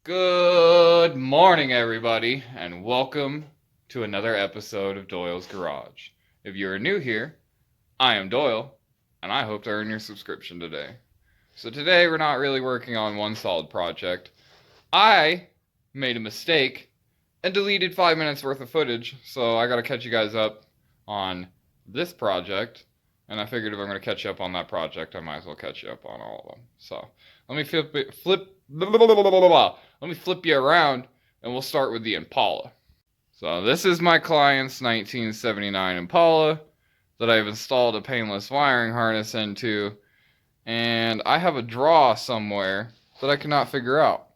Good morning, everybody, and welcome to another episode of Doyle's Garage. If you are new here, I am Doyle, and I hope to earn your subscription today. So today we're not really working on one solid project. I made a mistake and deleted 5 minutes worth of footage, so I gotta catch you guys up on this project, and I figured if I'm gonna catch you up on that project, I might as well catch you up on all of them. So let me let me flip you around, and we'll start with the Impala. So this is my client's 1979 Impala that I've installed a painless wiring harness into, and I have a draw somewhere that I cannot figure out.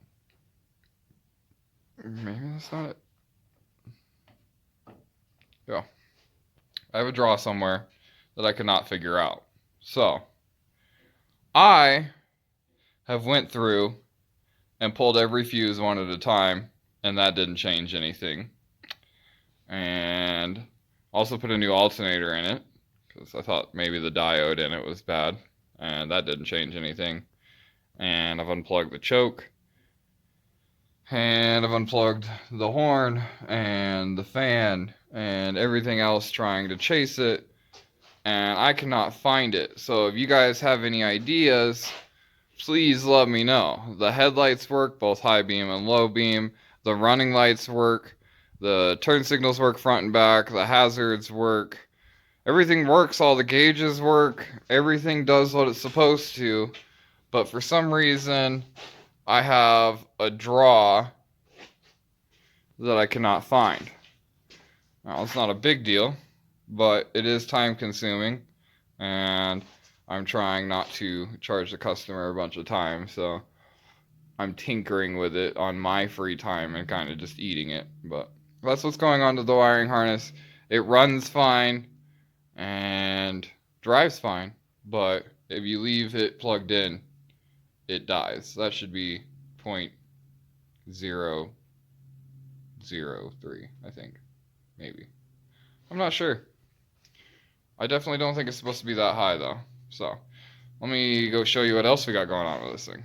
Maybe that's not it. Yeah. I have a draw somewhere that I cannot figure out. So, I have went through and pulled every fuse one at a time, and that didn't change anything. And also put a new alternator in it, because I thought maybe the diode in it was bad, and that didn't change anything. And I've unplugged the choke, and I've unplugged the horn and the fan and everything else trying to chase it, and I cannot find it. So if you guys have any ideas, please let me know. The headlights work, both high beam and low beam. The running lights work. The turn signals work front and back. The hazards work. Everything works. All the gauges work. Everything does what it's supposed to. But for some reason, I have a draw that I cannot find. Now, it's not a big deal, but it is time consuming, and I'm trying not to charge the customer a bunch of time, so I'm tinkering with it on my free time and kind of just eating it. But that's what's going on to the wiring harness. It runs fine and drives fine, but if you leave it plugged in, it dies. That should be 0.003, I think. Maybe. I'm not sure. I definitely don't think it's supposed to be that high, though. So, let me go show you what else we got going on with this thing.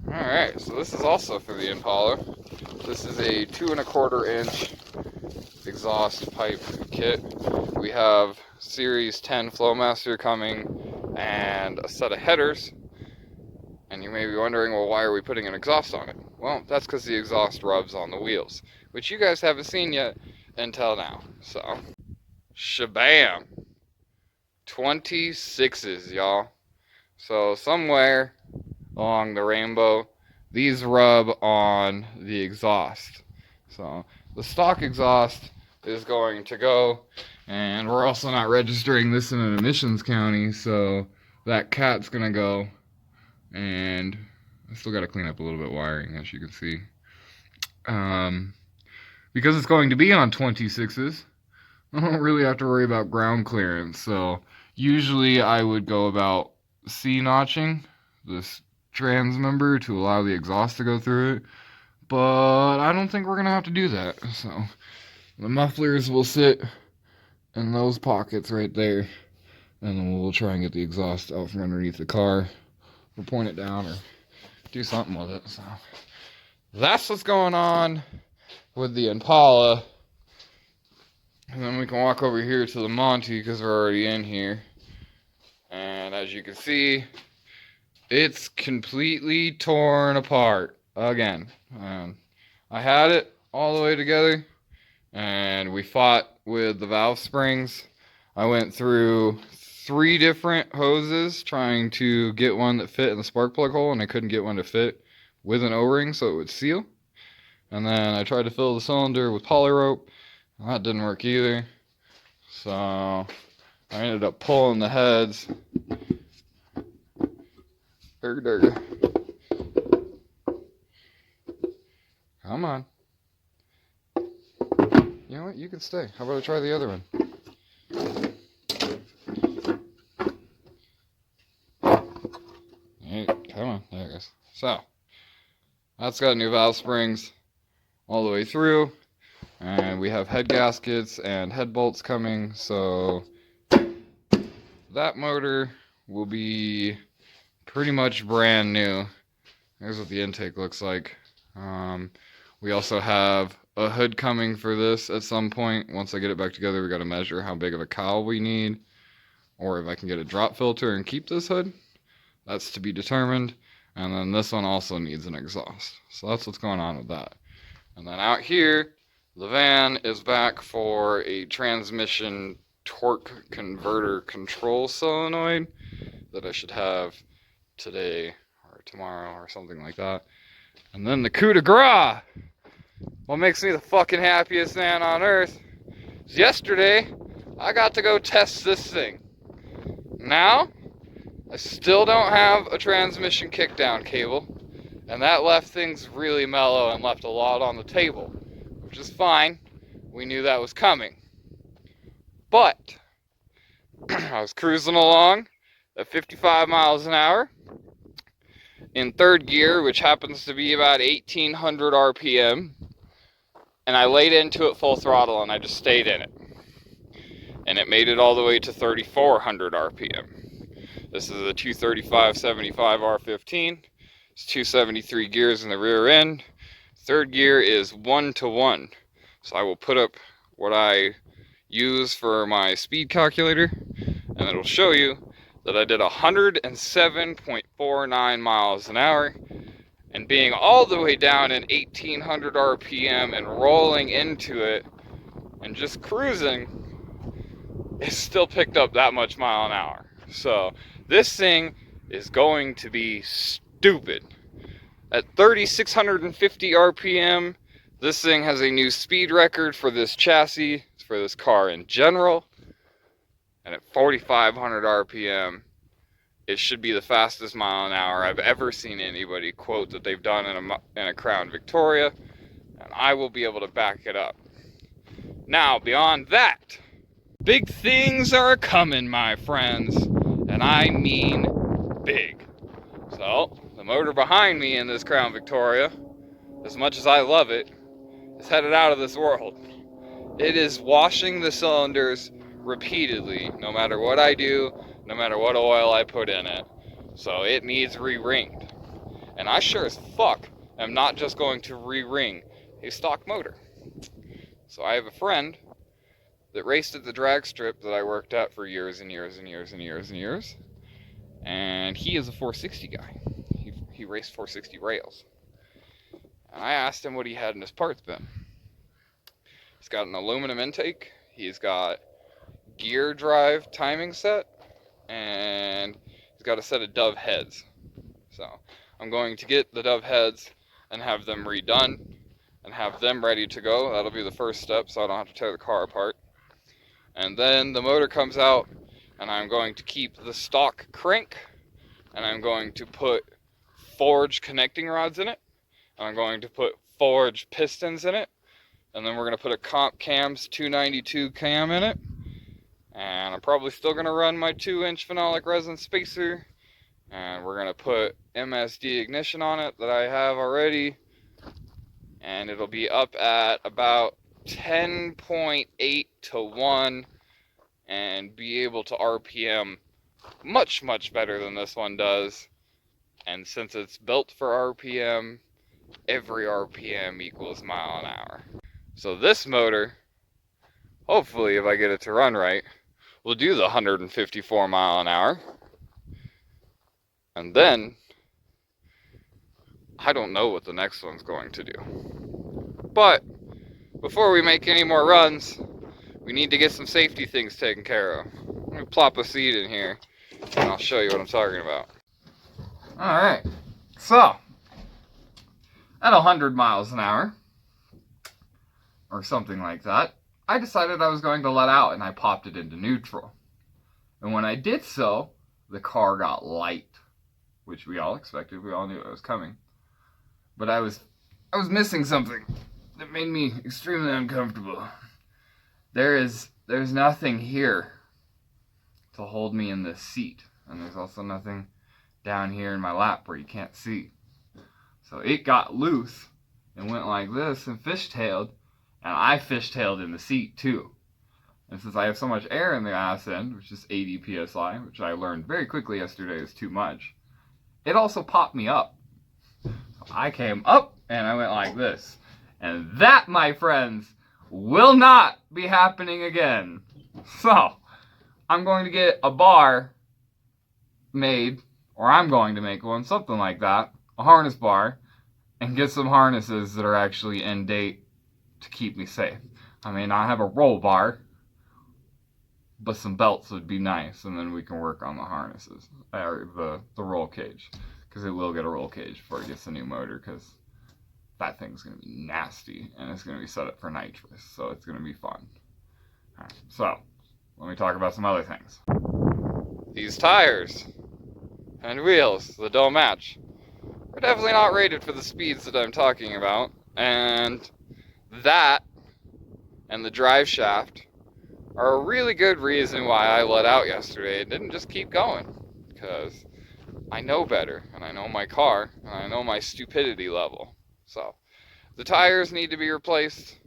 Alright, so this is also for the Impala. This is a 2¼ inch exhaust pipe kit. We have Series 10 Flowmaster coming and a set of headers. And you may be wondering, well, why are we putting an exhaust on it? Well, that's because the exhaust rubs on the wheels, which you guys haven't seen yet until now. So, shabam! 26s, y'all. So somewhere along the rainbow, these rub on the exhaust. So the stock exhaust is going to go, and we're also not registering this in an emissions county, so that cat's gonna go. And I still gotta clean up a little bit wiring, as you can see. Because it's going to be on 26s, I don't really have to worry about ground clearance. So usually I would go about C-notching this transmember to allow the exhaust to go through it, but I don't think we're gonna have to do that. So the mufflers will sit in those pockets right there, and then we'll try and get the exhaust out from underneath the car, or point it down, or do something with it. So that's what's going on with the Impala. And then we can walk over here to the Monte, because we're already in here. And as you can see, it's completely torn apart again. I had it all the way together, and we fought with the valve springs. I went through 3 different hoses trying to get one that fit in the spark plug hole, and I couldn't get one to fit with an O-ring so it would seal. And then I tried to fill the cylinder with poly rope. That didn't work either. So I ended up pulling the heads. Come on. You know what? You can stay. How about I try the other one? Hey, come on. There it goes. So, that's got new valve springs all the way through. And we have head gaskets and head bolts coming. So, that motor will be pretty much brand new. Here's what the intake looks like. We also have a hood coming for this at some point. Once I get it back together, we got to measure how big of a cowl we need, or if I can get a drop filter and keep this hood. That's to be determined. And then this one also needs an exhaust. So that's what's going on with that. And then out here, the van is back for a transmission torque converter control solenoid that I should have today or tomorrow or something like that. And then the coup de grace, what makes me the fucking happiest man on earth, is yesterday I got to go test this thing. Now, I still don't have a transmission kickdown cable, and that left things really mellow and left a lot on the table, which is fine. We knew that was coming. But I was cruising along at 55 miles an hour in third gear, which happens to be about 1800 RPM, and I laid into it full throttle and I just stayed in it. And it made it all the way to 3400 RPM. This is a 235/75 R15. It's 273 gears in the rear end. Third gear is 1-to-1. So I will put up what I use for my speed calculator, and it'll show you that I did 107.49 miles an hour, and being all the way down in 1800 RPM and rolling into it and just cruising, it still picked up that much mile an hour. So this thing is going to be stupid. At 3650 RPM, this thing has a new speed record for this chassis, for this car in general. And at 4500 RPM, it should be the fastest mile an hour I've ever seen anybody quote that they've done in a Crown Victoria. And I will be able to back it up. Now, beyond that, big things are coming, my friends. And I mean big. So, the motor behind me in this Crown Victoria, as much as I love it, is headed out of this world. It is washing the cylinders repeatedly, no matter what I do, no matter what oil I put in it. So it needs re-ringed. And I sure as fuck am not just going to re-ring a stock motor. So I have a friend that raced at the drag strip that I worked at for years and years and years and years and years. And he is a 460 guy. He raced 460 rails. And I asked him what he had in his parts bin. He's got an aluminum intake. He's got gear drive timing set. And he's got a set of dove heads. So I'm going to get the dove heads and have them redone and have them ready to go. That'll be the first step so I don't have to tear the car apart. And then the motor comes out, and I'm going to keep the stock crank, and I'm going to put forged connecting rods in it, and I'm going to put forged pistons in it, and then we're going to put a Comp Cams 292 cam in it, and I'm probably still going to run my 2-inch phenolic resin spacer, and we're going to put MSD ignition on it that I have already, and it'll be up at about 10.8 to 1 and be able to RPM much, much better than this one does. And since it's built for RPM, every RPM equals mile an hour. So this motor, hopefully if I get it to run right, will do the 154 mile an hour. And then, I don't know what the next one's going to do. But before we make any more runs, we need to get some safety things taken care of. Let me plop a seat in here, and I'll show you what I'm talking about. Alright, so, at 100 miles an hour, or something like that, I decided I was going to let out, and I popped it into neutral. And when I did so, the car got light, which we all expected, we all knew it was coming. But I was missing something that made me extremely uncomfortable. There's nothing here to hold me in this seat. And there's also nothing down here in my lap where you can't see. So it got loose and went like this and fishtailed. And I fishtailed in the seat too. And since I have so much air in the ass end, which is 80 psi, which I learned very quickly yesterday is too much, it also popped me up. I came up and I went like this. And that, my friends, will not be happening again. So, I'm going to get a bar made, or I'm going to make one, something like that, a harness bar, and get some harnesses that are actually in date to keep me safe. I may not have a roll bar, but some belts would be nice, and then we can work on the harnesses, or the roll cage, because it will get a roll cage before it gets a new motor, because that thing's going to be nasty, and it's going to be set up for nitrous, so it's going to be fun. All right, so, let me talk about some other things. These tires and wheels that don't match are definitely not rated for the speeds that I'm talking about, and that and the drive shaft are a really good reason why I let out yesterday and didn't just keep going, because I know better, and I know my car, and I know my stupidity level. So, the tires need to be replaced.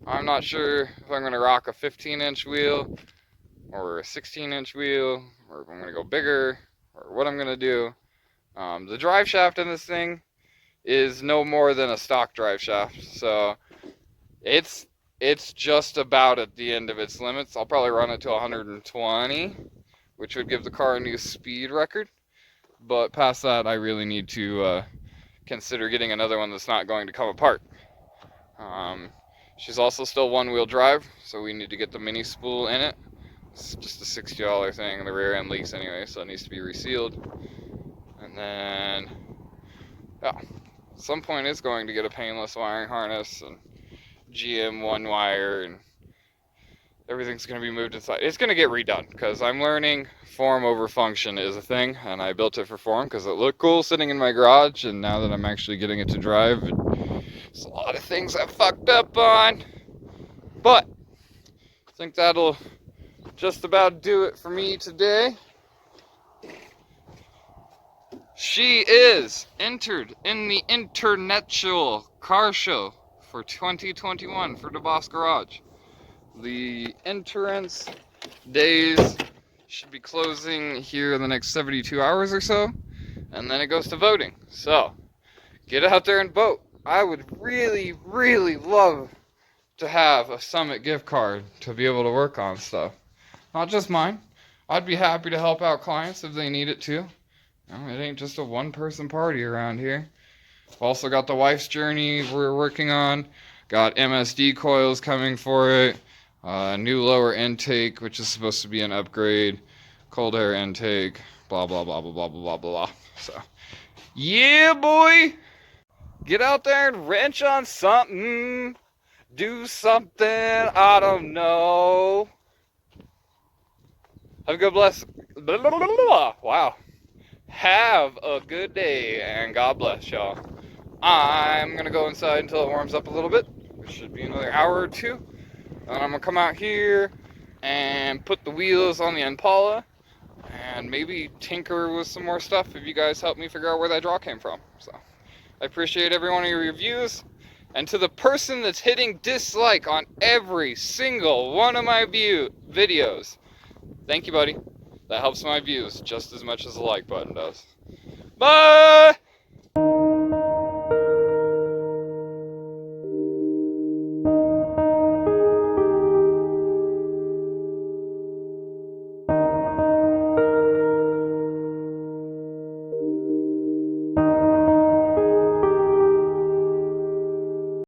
I'm not sure if I'm going to rock a 15-inch wheel, or a 16-inch wheel, or if I'm going to go bigger, or what I'm going to do. The drive shaft in this thing is no more than a stock drive shaft, so it's just about at the end of its limits. I'll probably run it to 120, which would give the car a new speed record. But past that, I really need to consider getting another one that's not going to come apart. She's also still one-wheel drive, so we need to get the mini spool in it. It's just a $60 thing. The rear end leaks anyway, so it needs to be resealed. And then, yeah, at some point it's going to get a painless wiring harness and GM one wire, and everything's going to be moved inside. It's going to get redone, because I'm learning form over function is a thing, and I built it for form because it looked cool sitting in my garage, and now that I'm actually getting it to drive, there's a lot of things I fucked up on. But I think that'll just about do it for me today. She is entered in the International Car Show for 2021 for DeBoss Garage. The entrance days should be closing here in the next 72 hours or so, and then it goes to voting. So, get out there and vote. I would really, really love to have a Summit gift card to be able to work on stuff. Not just mine. I'd be happy to help out clients if they need it too. It ain't just a one-person party around here. We've also got the wife's journey we're working on. Got MSD coils coming for it. New lower intake, which is supposed to be an upgrade. Cold air intake. Blah, blah, blah, blah, blah, blah, blah. So, yeah, boy! Get out there and wrench on something. Do something, I don't know. Have a good bless. Wow. Have a good day, and God bless y'all. I'm going to go inside until it warms up a little bit. It should be another hour or two. And I'm going to come out here and put the wheels on the Impala and maybe tinker with some more stuff if you guys help me figure out where that draw came from. So, I appreciate every one of your reviews. And to the person that's hitting dislike on every single one of my videos, thank you, buddy. That helps my views just as much as the like button does. Bye!